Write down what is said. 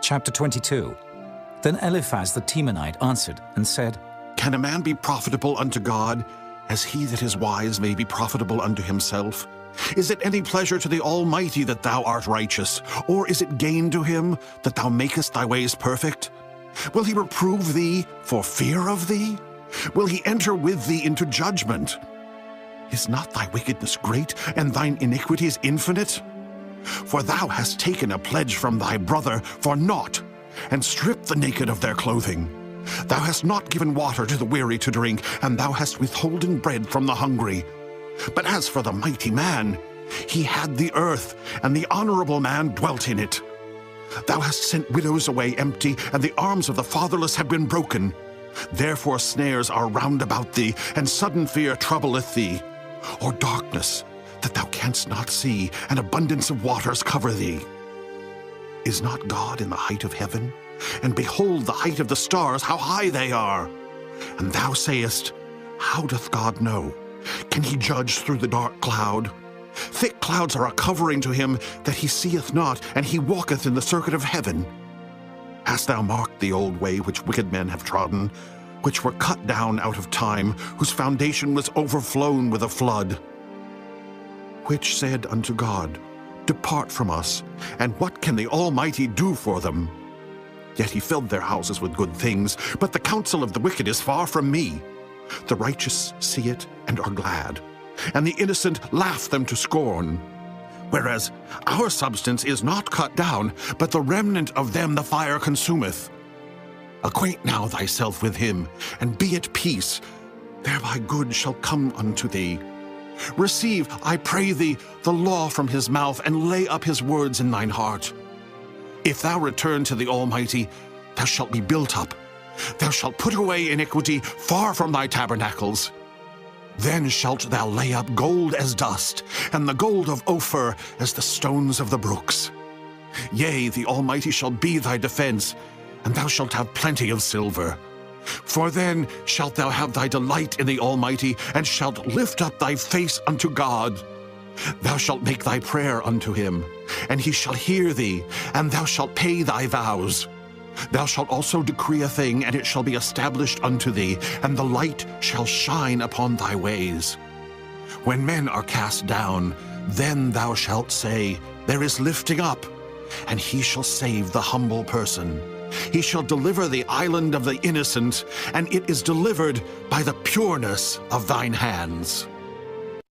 Chapter 22. Then Eliphaz the Temanite answered and said, Can a man be profitable unto God, as he that is wise may be profitable unto himself? Is it any pleasure to the Almighty that thou art righteous? Or is it gain to him that thou makest thy ways perfect? Will he reprove thee for fear of thee? Will he enter with thee into judgment? Is not thy wickedness great, and thine iniquities infinite? For thou hast taken a pledge from thy brother for naught, and stripped the naked of their clothing. Thou hast not given water to the weary to drink, and thou hast withholden bread from the hungry. But as for the mighty man, he had the earth, and the honorable man dwelt in it. Thou hast sent widows away empty, and the arms of the fatherless have been broken. Therefore snares are round about thee, and sudden fear troubleth thee. Or darkness, that thou canst not see, and abundance of waters cover thee. Is not God in the height of heaven? And behold the height of the stars, how high they are! And thou sayest, How doth God know? Can he judge through the dark cloud? Thick clouds are a covering to him that he seeth not, and he walketh in the circuit of heaven. Hast thou marked the old way which wicked men have trodden, which were cut down out of time, whose foundation was overflown with a flood? Which said unto God, Depart from us, and what can the Almighty do for them? Yet he filled their houses with good things, but the counsel of the wicked is far from me. The righteous see it and are glad, and the innocent laugh them to scorn. Whereas our substance is not cut down, but the remnant of them the fire consumeth. Acquaint now thyself with him, and be at peace, thereby good shall come unto thee. Receive, I pray thee, the law from his mouth, and lay up his words in thine heart. If thou return to the Almighty, thou shalt be built up. Thou shalt put away iniquity far from thy tabernacles. Then shalt thou lay up gold as dust, and the gold of Ophir as the stones of the brooks. Yea, the Almighty shall be thy defense, and thou shalt have plenty of silver. For then shalt thou have thy delight in the Almighty, and shalt lift up thy face unto God. Thou shalt make thy prayer unto him, and he shall hear thee, and thou shalt pay thy vows. Thou shalt also decree a thing, and it shall be established unto thee, and the light shall shine upon thy ways. When men are cast down, then thou shalt say, There is lifting up, and he shall save the humble person. He shall deliver the island of the innocent, and it is delivered by the pureness of thine hands.